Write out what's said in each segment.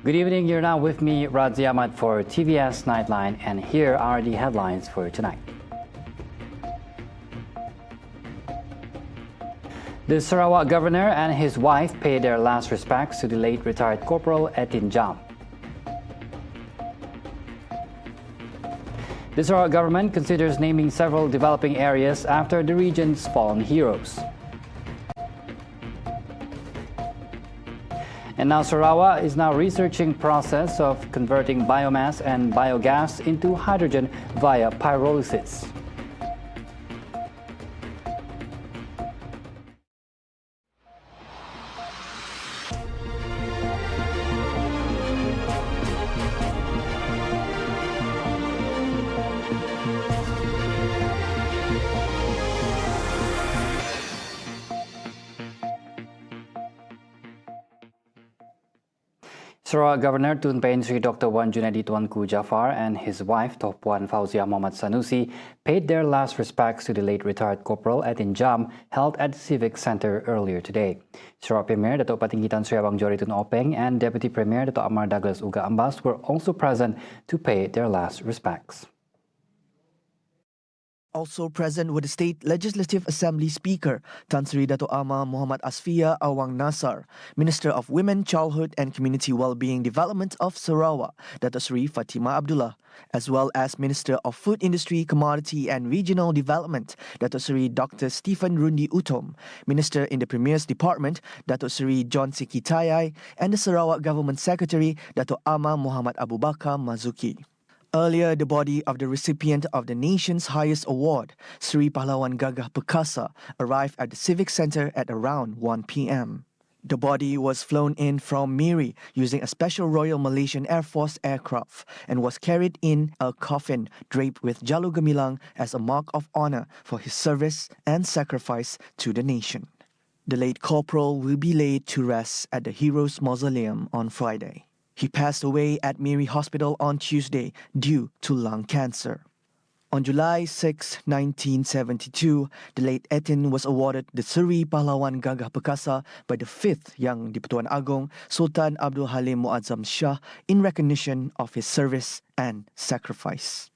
Good evening, you're now with me, Razi Ahmad, for TVS Nightline, and here are the headlines for tonight. The Sarawak governor and his wife paid their last respects to the late retired Corporal Etin. The Sarawak government considers naming several developing areas after the region's fallen heroes. And now Sarawak is now researching process of converting biomass and biogas into hydrogen via pyrolysis. Sarawak Governor Tun Pein Sri Dr. Wan Junaidi Tuanku Jaafar and his wife Puan Fauzia Muhammad Sanusi paid their last respects to the late retired Corporal Etin held at the Civic Centre earlier today. Sarawak Premier Dato' Patinggitan Sri Abang Johari Tun Openg and Deputy Premier Dato' Amar Douglas Uga Ambas were also present to pay their last respects. Also present were the State Legislative Assembly Speaker, Tan Sri Dato' Ama Muhammad Asfia Awang Nasar, Minister of Women, Childhood and Community Wellbeing Development of Sarawak, Dato' Sri Fatimah Abdullah, as well as Minister of Food Industry, Commodity and Regional Development, Dato' Sri Dr. Stephen Rundi Utom, Minister in the Premier's Department, Dato' Sri John Sikitayai, and the Sarawak Government Secretary, Dato' Ama Muhammad Abu Bakar Mazuki. Earlier, the body of the recipient of the nation's highest award, Sri Pahlawan Gagah Perkasa, arrived at the Civic Centre at around 1 p.m. The body was flown in from Miri using a special Royal Malaysian Air Force aircraft and was carried in a coffin draped with jalu gemilang as a mark of honour for his service and sacrifice to the nation. The late corporal will be laid to rest at the Heroes Mausoleum on Friday. He passed away at Miri Hospital on Tuesday due to lung cancer. On July 6, 1972, the late Etin was awarded the Seri Pahlawan Gagah Perkasa by the 5th Yang di-Pertuan Agong, Sultan Abdul Halim Muazzam Shah, in recognition of his service and sacrifice.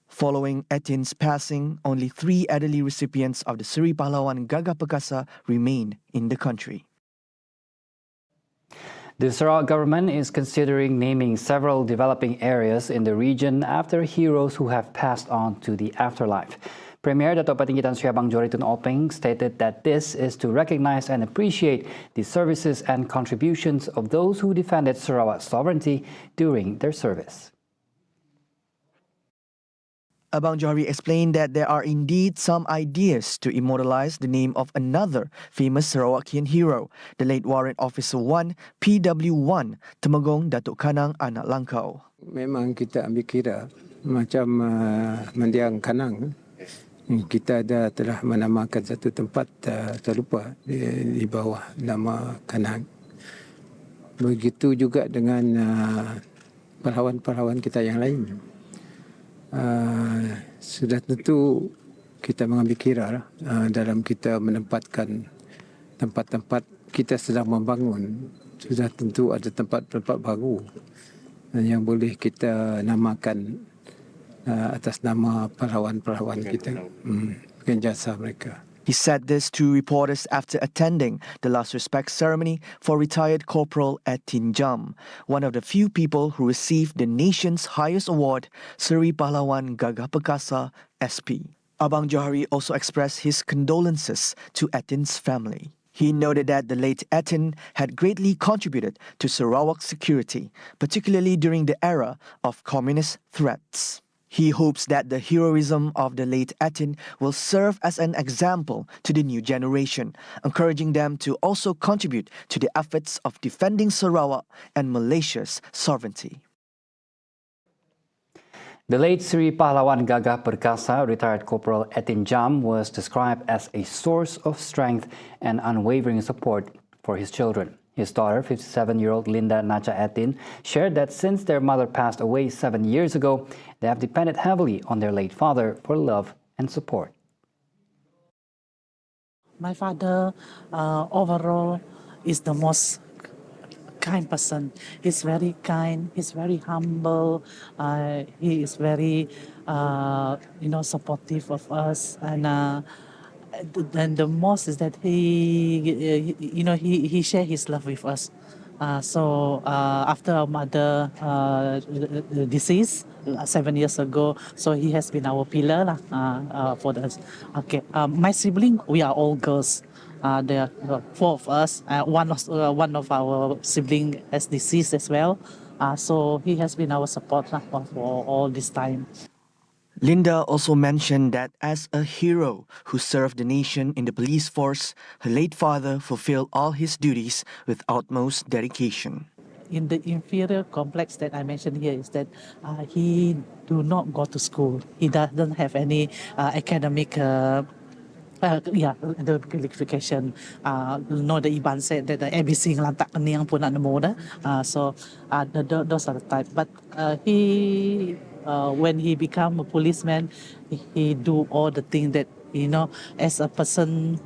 Following Etin's passing, only 3 elderly recipients of the Seri Pahlawan Gagah Perkasa remain in the country. The Sarawak government is considering naming several developing areas in the region after heroes who have passed on to the afterlife. Premier Dato' Patinggitan Sri Abang Johari Tun Openg stated that this is to recognize and appreciate the services and contributions of those who defended Sarawak's sovereignty during their service. Abang Johari explained that there are indeed some ideas to immortalize the name of another famous Sarawakian hero, the late Warrant Officer 1, PW1, Temagong Datuk Kanang Anak Langkau. Memang kita ambil kira macam mendiang Kanang. Kita telah menamakan satu tempat terlupa di bawah nama Kanang. Begitu juga dengan pahlawan-pahlawan kita yang lain. Sudah tentu kita mengambil kira dalam kita menempatkan tempat-tempat kita sedang membangun. Sudah tentu ada tempat-tempat baru yang boleh kita namakan atas nama pahlawan-pahlawan kita dengan jasa mereka. He said this to reporters after attending the last respect ceremony for retired Corporal Etin, one of the few people who received the nation's highest award, Seri Pahlawan Gagah Perkasa, SP. Abang Johari also expressed his condolences to Etin's family. He noted that the late Etin had greatly contributed to Sarawak's security, particularly during the era of communist threats. He hopes that the heroism of the late Etin will serve as an example to the new generation, encouraging them to also contribute to the efforts of defending Sarawak and Malaysia's sovereignty. The late Seri Pahlawan Gagah Perkasa, retired Corporal Etin was described as a source of strength and unwavering support for his children. His daughter, 57-year-old Linda Nacha Etin, shared that since their mother passed away 7 years ago, they have depended heavily on their late father for love and support. My father overall is the most kind person. He's very kind. He's very humble. He is very, supportive of us. And the most is that he share his love with us. After our mother deceased 7 years ago, so he has been our pillar lah, for us. Okay, my sibling, we are all girls. There are four of us. One of our sibling has deceased as well. So he has been our support for all this time. Linda also mentioned that as a hero who served the nation in the police force, her late father fulfilled all his duties with utmost dedication. In the inferior complex that I mentioned here is that he do not go to school. He doesn't have any academic the qualification. The Iban said that the ABC lantak niang pun nak nemu dah. Those are the type. But when he become a policeman, he do all the things that, as a person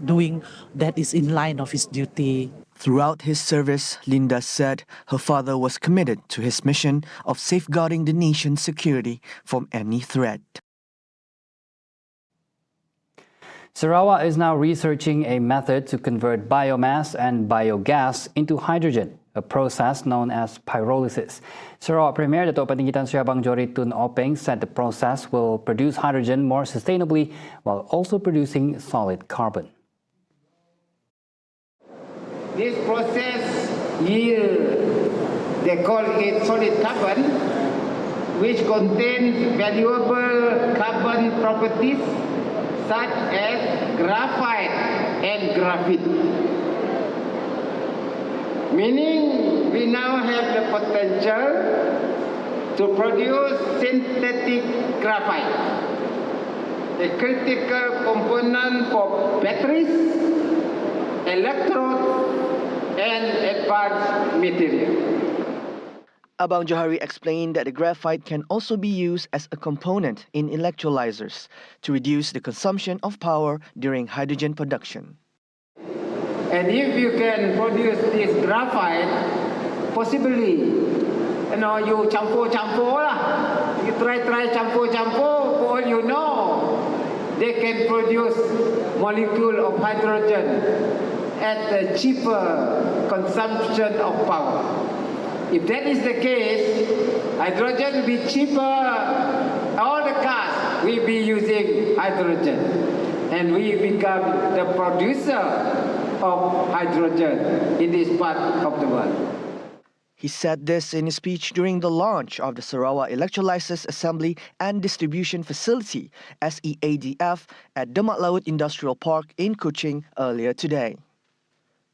doing that is in line of his duty. Throughout his service, Linda said her father was committed to his mission of safeguarding the nation's security from any threat. Sarawak is now researching a method to convert biomass and biogas into hydrogen, a process known as pyrolysis. Sarawak Premier Dato' Patinggitan Sri Abang Johari Tun Openg said the process will produce hydrogen more sustainably while also producing solid carbon. This process yield, they call it solid carbon, which contains valuable carbon properties such as graphite and graphite. Meaning we now have the potential to produce synthetic graphite, a critical component for batteries, electrodes, and advanced materials. Abang Johari explained that the graphite can also be used as a component in electrolyzers to reduce the consumption of power during hydrogen production. And if you can produce this graphite, possibly, you campur lah. You try campur, for all you know, they can produce molecule of hydrogen at a cheaper consumption of power. If that is the case, hydrogen will be cheaper. All the cars will be using hydrogen. And we become the producer of hydrogen in this part of the world. He said this in his speech during the launch of the Sarawak Electrolysis Assembly and Distribution Facility, SEADF, at Demak Laut Industrial Park in Kuching earlier today.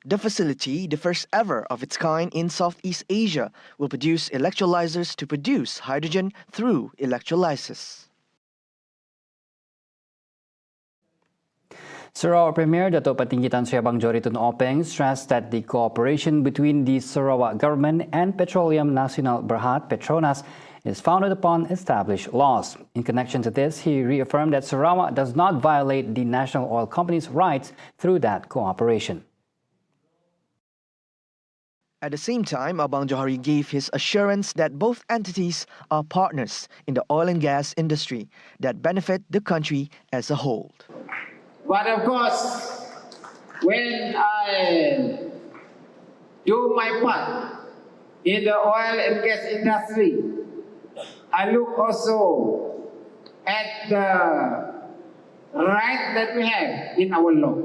The facility, the first ever of its kind in Southeast Asia, will produce electrolyzers to produce hydrogen through electrolysis. Sarawak Premier Dato' Patinggitan Sri Abang Johari Tun Openg stressed that the cooperation between the Sarawak government and Petroleum Nasional Berhad Petronas is founded upon established laws. In connection to this, he reaffirmed that Sarawak does not violate the National Oil Company's rights through that cooperation. At the same time, Abang Johari gave his assurance that both entities are partners in the oil and gas industry that benefit the country as a whole. But of course, when I do my part in the oil and gas industry, I look also at the right that we have in our law.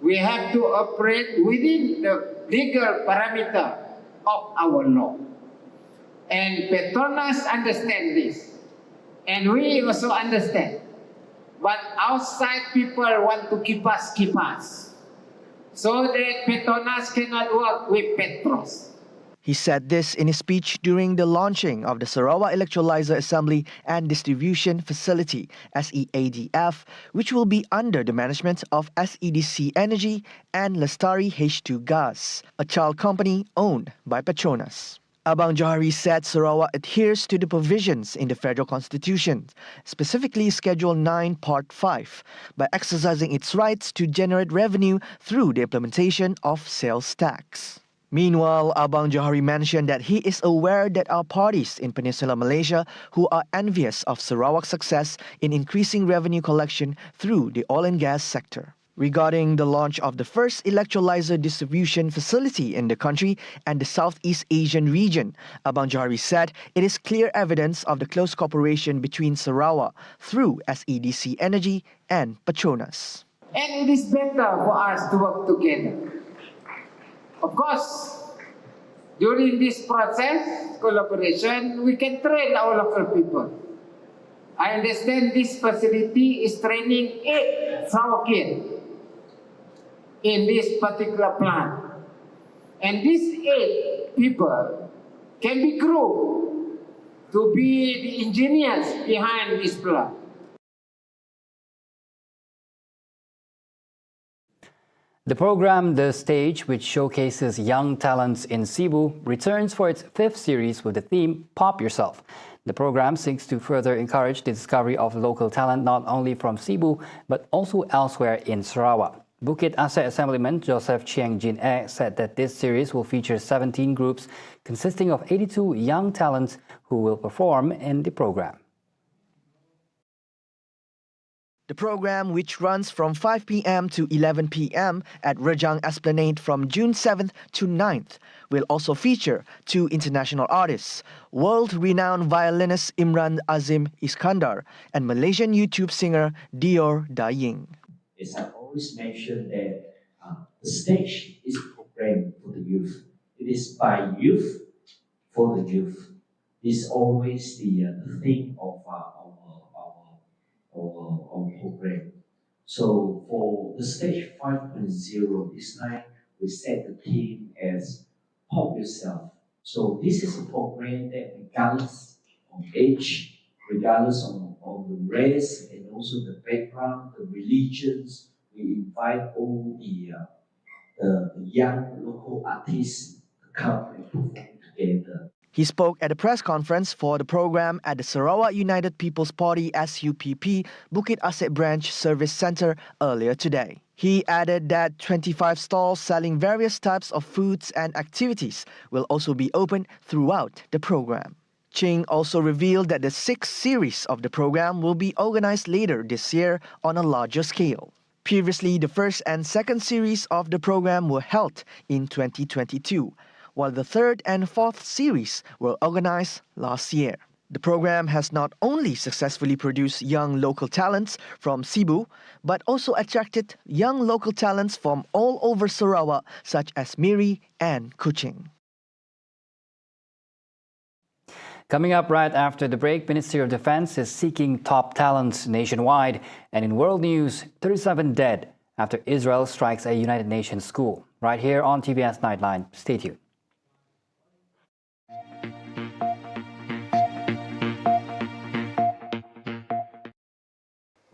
We have to operate within the legal parameter of our law. And Petronas understand this. And we also understand. But outside people want to keep us. So that Petronas cannot work with Petros. He said this in his speech during the launching of the Sarawak Electrolyzer Assembly and Distribution Facility, SEADF, which will be under the management of SEDC Energy and Lestari H2 Gas, a child company owned by Petronas. Abang Johari said Sarawak adheres to the provisions in the Federal Constitution, specifically Schedule 9, Part 5, by exercising its rights to generate revenue through the implementation of sales tax. Meanwhile, Abang Johari mentioned that he is aware that are parties in Peninsular Malaysia who are envious of Sarawak's success in increasing revenue collection through the oil and gas sector. Regarding the launch of the first electrolyzer distribution facility in the country and the Southeast Asian region, Abang Johari said it is clear evidence of the close cooperation between Sarawak through SEDC Energy and Petronas. And it is better for us to work together. Of course, during this process, collaboration, we can train our local people. I understand this facility is training 8 Sarawakians in this particular plant. And these 8 people can be grouped to be the engineers behind this plant. The program The Stage, which showcases young talents in Cebu, returns for its 5th series with the theme Pop Yourself. The program seeks to further encourage the discovery of local talent not only from Cebu but also elsewhere in Sarawak. Bukit Aseh Assemblyman Joseph Chiang Jin said that this series will feature 17 groups consisting of 82 young talents who will perform in the program. The program, which runs from 5 p.m. to 11 p.m. at Rejang Esplanade from June 7th to 9th, will also feature 2 international artists, world-renowned violinist Imran Azim Iskandar and Malaysian YouTube singer Dior Daying. As I always mention that the stage is a program for the youth. It is by youth for the youth. This is always the theme of our program. So for the stage 5.0 this night, we set the theme as Pop Yourself. So this is a program that regardless of age, regardless of the race and also the background, the religions, we invite all the young local artists to come and perform together. He spoke at a press conference for the program at the Sarawak United People's Party SUPP Bukit Aseh Branch Service Centre earlier today. He added that 25 stalls selling various types of foods and activities will also be open throughout the program. Ching also revealed that the 6th series of the program will be organized later this year on a larger scale. Previously, the 1st and 2nd series of the program were held in 2022. While the 3rd and 4th series were organized last year. The program has not only successfully produced young local talents from Cebu, but also attracted young local talents from all over Sarawak, such as Miri and Kuching. Coming up right after the break, Ministry of Defense is seeking top talents nationwide. And in world news, 37 dead after Israel strikes a United Nations school. Right here on TVS Nightline. Stay tuned.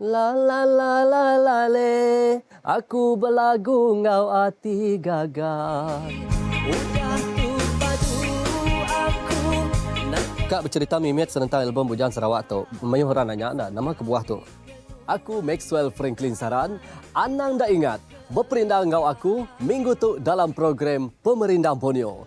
La la la la la le, aku berlagu ngau hati gagal. Udah tu padu aku nak. Kak bercerita mimit tentang album Bujang Sarawak tu. Mayuh orang nanya nak nama kebuah tu. Aku Maxwell Franklin Saran, anang dah ingat berperindang ngau aku minggu tu dalam program Pemerindang Borneo.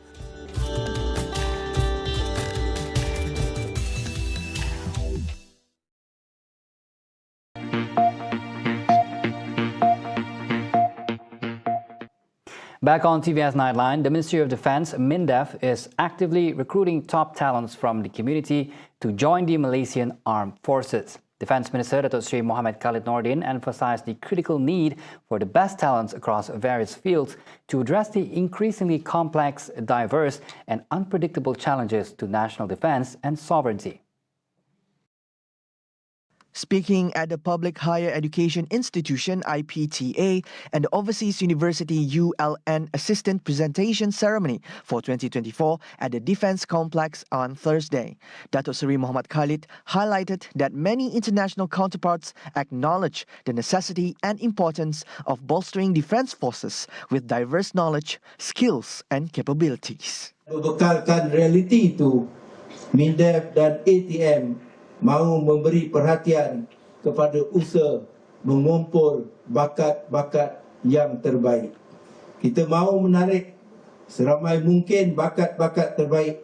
Back on TVS Nightline, the Ministry of Defense, MINDEF, is actively recruiting top talents from the community to join the Malaysian Armed Forces. Defense Minister Datuk Seri Mohamed Khalid Nordin emphasized the critical need for the best talents across various fields to address the increasingly complex, diverse and unpredictable challenges to national defense and sovereignty. Speaking at the Public Higher Education Institution IPTA and the Overseas University ULN Assistant Presentation Ceremony for 2024 at the Defence Complex on Thursday, Datuk Seri Mohamed Khalid highlighted that many international counterparts acknowledge the necessity and importance of bolstering defence forces with diverse knowledge, skills and capabilities. Berbekalkan realiti itu, MINDEF dan ATM mahu memberi perhatian kepada usaha mengumpul bakat-bakat yang terbaik. Kita mahu menarik seramai mungkin bakat-bakat terbaik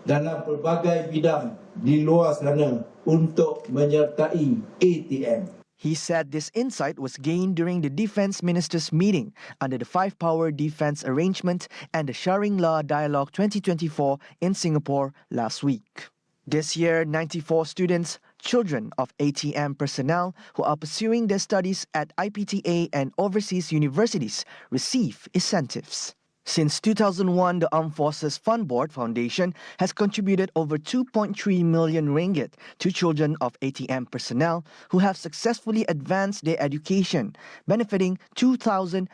dalam pelbagai bidang di luar sana untuk menyertai ATM. He said this insight was gained during the Defence Ministers' meeting under the Five-Power Defence Arrangement and the Shangri-La Dialogue 2024 in Singapore last week. This year, 94 students, children of ATM personnel who are pursuing their studies at IPTA and overseas universities receive incentives. Since 2001, the Armed Forces Fund Board Foundation has contributed over 2.3 million ringgit to children of ATM personnel who have successfully advanced their education, benefiting 2,247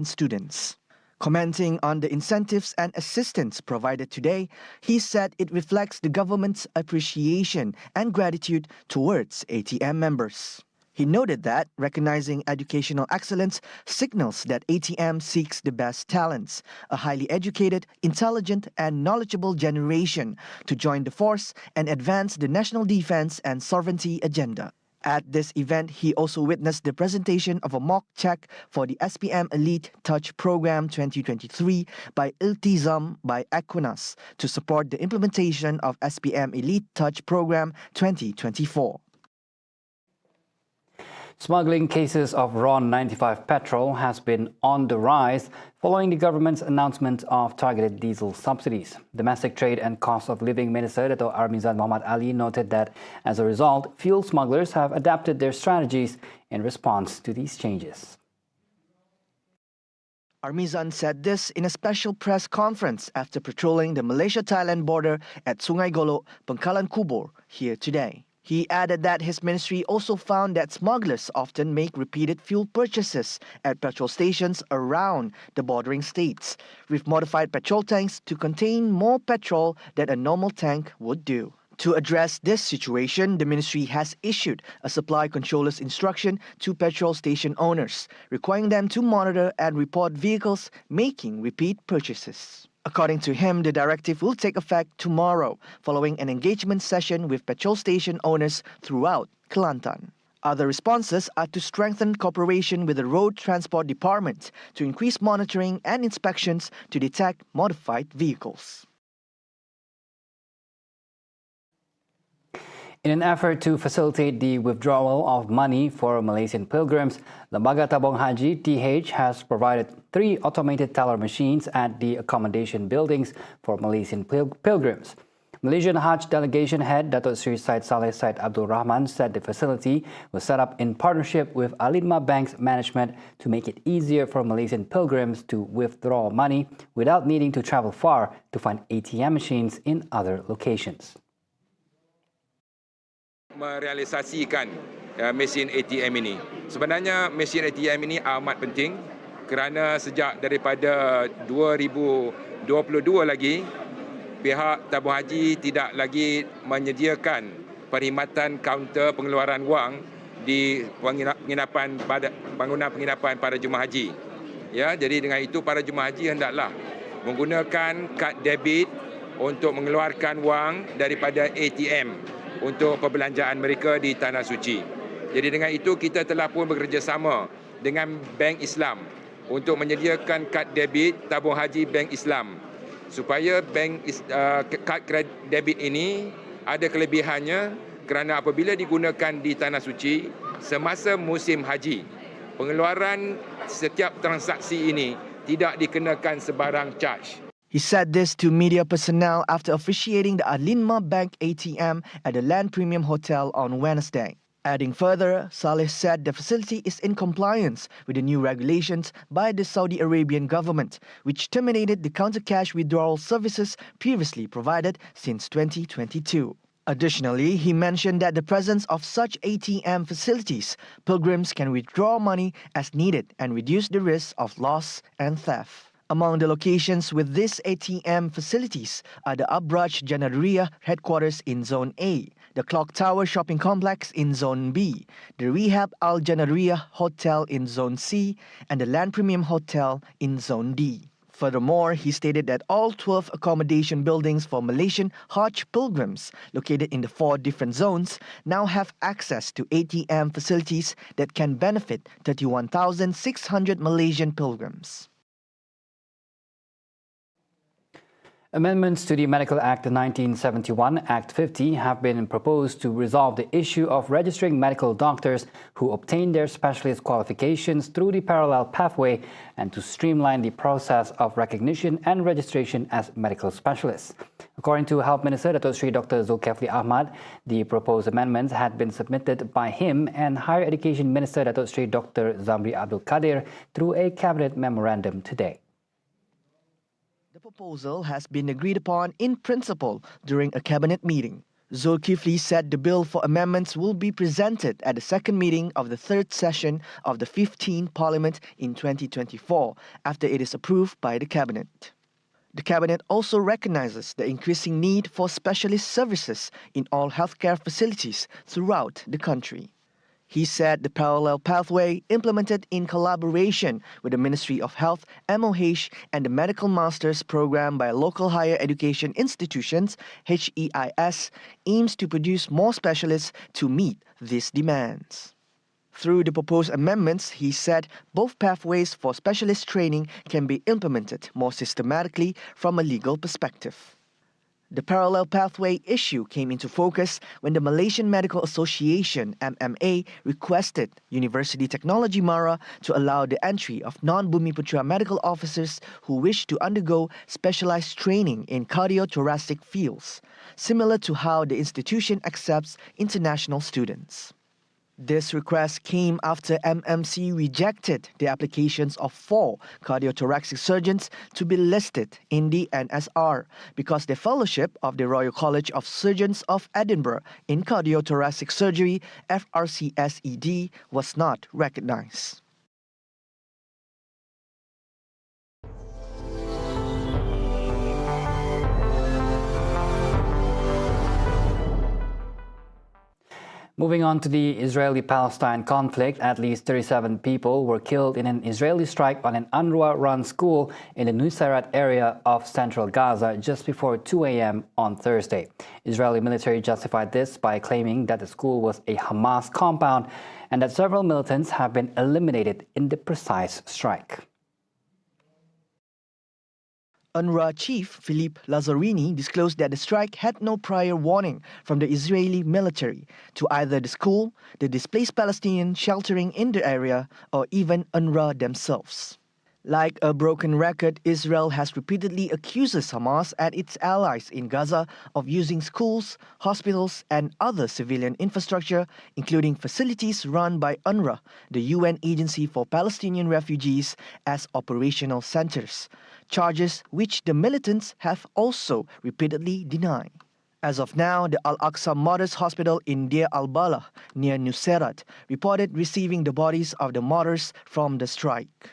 students. Commenting on the incentives and assistance provided today, he said it reflects the government's appreciation and gratitude towards ATM members. He noted that recognizing educational excellence signals that ATM seeks the best talents, a highly educated, intelligent, and knowledgeable generation to join the force and advance the national defense and sovereignty agenda. At this event, he also witnessed the presentation of a mock check for the SPM Elite Touch Program 2023 by Iltizam by Equinas to support the implementation of SPM Elite Touch Program 2024. Smuggling cases of RON 95 petrol has been on the rise following the government's announcement of targeted diesel subsidies. Domestic Trade and Cost of Living Minister Dato' Armizan Muhammad Ali noted that as a result, fuel smugglers have adapted their strategies in response to these changes. Armizan said this in a special press conference after patrolling the Malaysia-Thailand border at Sungai Golok, Pangkalan Kubur, here today. He added that his ministry also found that smugglers often make repeated fuel purchases at petrol stations around the bordering states, with modified petrol tanks to contain more petrol than a normal tank would do. To address this situation, the ministry has issued a supply controller's instruction to petrol station owners, requiring them to monitor and report vehicles making repeat purchases. According to him, the directive will take effect tomorrow, following an engagement session with petrol station owners throughout Kelantan. Other responses are to strengthen cooperation with the Road Transport Department to increase monitoring and inspections to detect modified vehicles. In an effort to facilitate the withdrawal of money for Malaysian pilgrims, Lembaga Tabung Haji (TH) has provided 3 automated teller machines at the accommodation buildings for Malaysian pilgrims. Malaysian Hajj Delegation Head Datuk Seri Syed Saleh Syed Abdul Rahman said the facility was set up in partnership with Alinma Bank's management to make it easier for Malaysian pilgrims to withdraw money without needing to travel far to find ATM machines in other locations. Merealisasikan mesin ATM ini. Sebenarnya mesin ATM ini amat penting kerana sejak daripada 2022 lagi pihak tabung haji tidak lagi menyediakan perkhidmatan kaunter pengeluaran wang di bangunan penginapan para jemaah haji. Ya, jadi dengan itu para jemaah haji hendaklah menggunakan kad debit untuk mengeluarkan wang daripada ATM untuk perbelanjaan mereka di Tanah Suci. Jadi dengan itu kita telah pun bekerjasama dengan Bank Islam untuk menyediakan kad debit tabung haji Bank Islam supaya kad debit ini ada kelebihannya kerana apabila digunakan di Tanah Suci semasa musim haji, pengeluaran setiap transaksi ini tidak dikenakan sebarang charge. He said this to media personnel after officiating the Alinma Bank ATM at the Land Premium Hotel on Wednesday. Adding further, Saleh said the facility is in compliance with the new regulations by the Saudi Arabian government, which terminated the counter-cash withdrawal services previously provided since 2022. Additionally, he mentioned that the presence of such ATM facilities, pilgrims can withdraw money as needed and reduce the risk of loss and theft. Among the locations with these ATM facilities are the Abraj Janaria headquarters in Zone A, the Clock Tower Shopping Complex in Zone B, the Rehab Al Janaria Hotel in Zone C, and the Land Premium Hotel in Zone D. Furthermore, he stated that all 12 accommodation buildings for Malaysian Hajj pilgrims located in the 4 different zones now have access to ATM facilities that can benefit 31,600 Malaysian pilgrims. Amendments to the Medical Act 1971, Act 50, have been proposed to resolve the issue of registering medical doctors who obtain their specialist qualifications through the parallel pathway and to streamline the process of recognition and registration as medical specialists. According to Health Minister Datuk Sri Dr. Zulkifli Ahmad, the proposed amendments had been submitted by him and Higher Education Minister Datuk Sri Dr. Zamri Abdul Kadir through a cabinet memorandum today. The proposal has been agreed upon in principle during a cabinet meeting. Zulkifli said the bill for amendments will be presented at the second meeting of the 3rd session of the 15th Parliament in 2024 after it is approved by the cabinet. The cabinet also recognizes the increasing need for specialist services in all healthcare facilities throughout the country. He said the parallel pathway, implemented in collaboration with the Ministry of Health, MOH, and the Medical Masters Program by local higher education institutions, HEIS, aims to produce more specialists to meet these demands. Through the proposed amendments, he said both pathways for specialist training can be implemented more systematically from a legal perspective. The parallel pathway issue came into focus when the Malaysian Medical Association, MMA, requested University Technology Mara to allow the entry of non-Bumiputra medical officers who wish to undergo specialized training in cardiothoracic fields, similar to how the institution accepts international students. This request came after MMC rejected the applications of 4 cardiothoracic surgeons to be listed in the NSR because their fellowship of the Royal College of Surgeons of Edinburgh in cardiothoracic surgery, FRCSED, was not recognized. Moving on to the Israeli-Palestine conflict, at least 37 people were killed in an Israeli strike on an UNRWA-run school in the Nusayrat area of central Gaza just before 2 a.m. on Thursday. Israeli military justified this by claiming that the school was a Hamas compound and that several militants have been eliminated in the precise strike. UNRWA chief Philippe Lazzarini disclosed that the strike had no prior warning from the Israeli military to either the school, the displaced Palestinians sheltering in the area, or even UNRWA themselves. Like a broken record, Israel has repeatedly accused Hamas and its allies in Gaza of using schools, hospitals, and other civilian infrastructure, including facilities run by UNRWA, the UN Agency for Palestinian Refugees, as operational centers, charges which the militants have also repeatedly denied. As of now, the Al-Aqsa Martyrs Hospital in Deir al-Balah, near Nusayrat, reported receiving the bodies of the martyrs from the strike.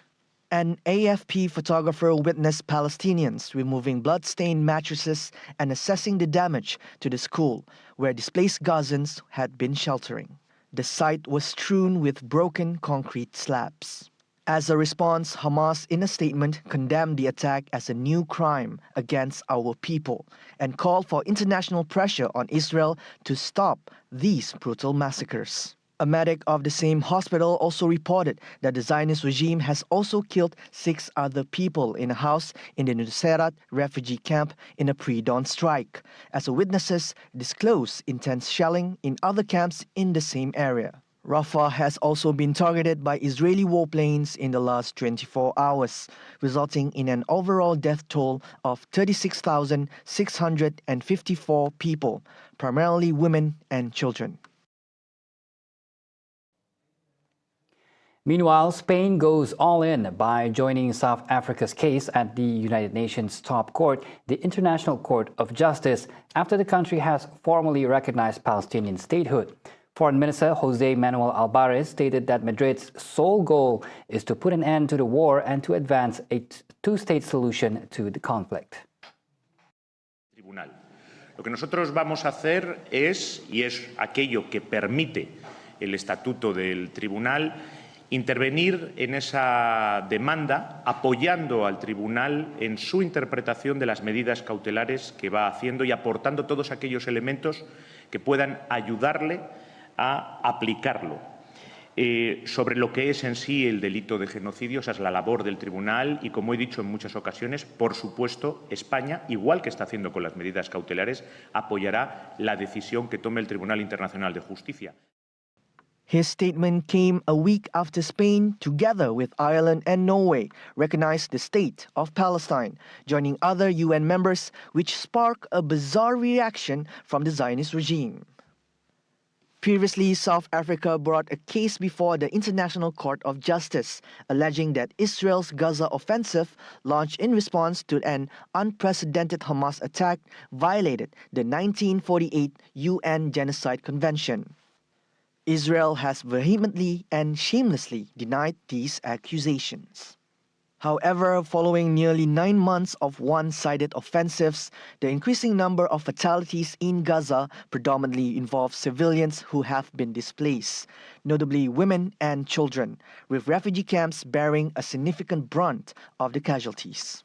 An AFP photographer witnessed Palestinians removing blood-stained mattresses and assessing the damage to the school, where displaced Gazans had been sheltering. The site was strewn with broken concrete slabs. As a response, Hamas, in a statement, condemned the attack as a new crime against our people and called for international pressure on Israel to stop these brutal massacres. A medic of the same hospital also reported that the Zionist regime has also killed 6 other people in a house in the Nusayrat refugee camp in a pre-dawn strike, as witnesses disclosed intense shelling in other camps in the same area. Rafah has also been targeted by Israeli warplanes in the last 24 hours, resulting in an overall death toll of 36,654 people, primarily women and children. Meanwhile, Spain goes all in by joining South Africa's case at the United Nations top court, the International Court of Justice, after the country has formally recognized Palestinian statehood. Foreign Minister José Manuel Álvarez stated that Madrid's sole goal is to put an end to the war and to advance a two-state solution to the conflict. Tribunal. Lo que nosotros vamos a hacer es, y es aquello que permite el estatuto del tribunal, intervenir en esa demanda apoyando al tribunal en su interpretación de las medidas cautelares que va haciendo y aportando todos aquellos elementos que puedan ayudarle a aplicarlo. Sobre lo que es en sí el delito de genocidio, esa es la labor del tribunal y, como he dicho en muchas ocasiones, por supuesto, España, igual que está haciendo con las medidas cautelares, apoyará la decisión que tome el Tribunal Internacional de Justicia. His statement came a week after Spain, together with Ireland and Norway, recognized the state of Palestine, joining other UN members, which sparked a bizarre reaction from the Zionist regime. Previously, South Africa brought a case before the International Court of Justice, alleging that Israel's Gaza offensive, launched in response to an unprecedented Hamas attack, violated the 1948 UN Genocide Convention. Israel has vehemently and shamelessly denied these accusations. However, following nearly 9 months of one-sided offensives, the increasing number of fatalities in Gaza predominantly involve civilians who have been displaced, notably women and children, with refugee camps bearing a significant brunt of the casualties.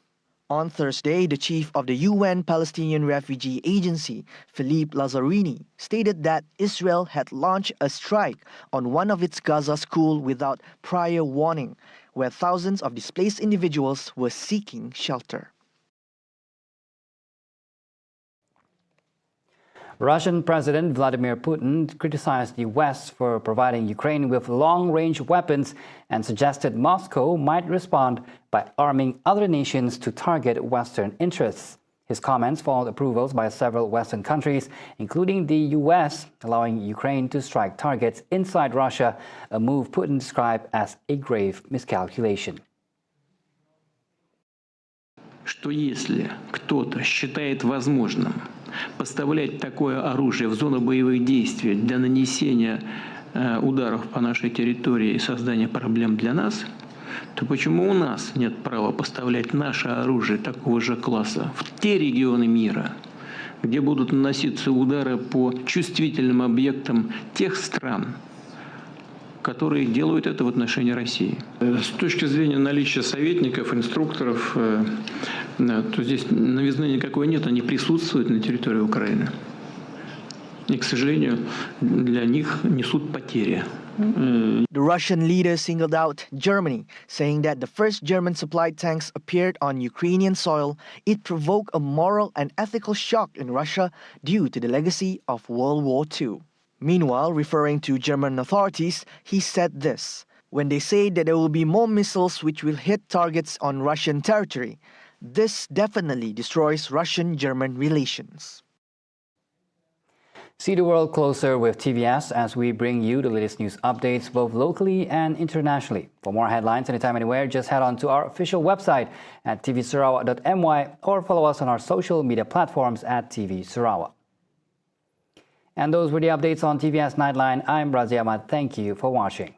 On Thursday, the chief of the UN Palestinian Refugee Agency, Philippe Lazzarini, stated that Israel had launched a strike on one of its Gaza schools without prior warning, where thousands of displaced individuals were seeking shelter. Russian President Vladimir Putin criticized the West for providing Ukraine with long-range weapons and suggested Moscow might respond by arming other nations to target Western interests. His comments followed approvals by several Western countries, including the US, allowing Ukraine to strike targets inside Russia, a move Putin described as a grave miscalculation. Что если кто-то считает возможным поставлять такое оружие в зону боевых действий для нанесения ударов по нашей территории и создания проблем для нас, то почему у нас нет права поставлять наше оружие такого же класса в те регионы мира, где будут наноситься удары по чувствительным объектам тех стран, которые делают это в отношении России. С точки зрения наличия советников, инструкторов, то здесь новизны никакой нет, они присутствуют на территории Украины. И, к сожалению, для них несут потери. The Russian leader singled out Germany, saying that the first German-supplied tanks appeared on Ukrainian soil. It provoked a moral and ethical shock in Russia due to the legacy of World War II. Meanwhile, referring to German authorities, he said this: when they say that there will be more missiles which will hit targets on Russian territory, this definitely destroys Russian-German relations. See the world closer with TVS as we bring you the latest news updates both locally and internationally. For more headlines anytime, anywhere, just head on to our official website at tvsarawak.my or follow us on our social media platforms at TV Sarawak. And those were the updates on TVS Nightline. I'm Razi Ahmad. Thank you for watching.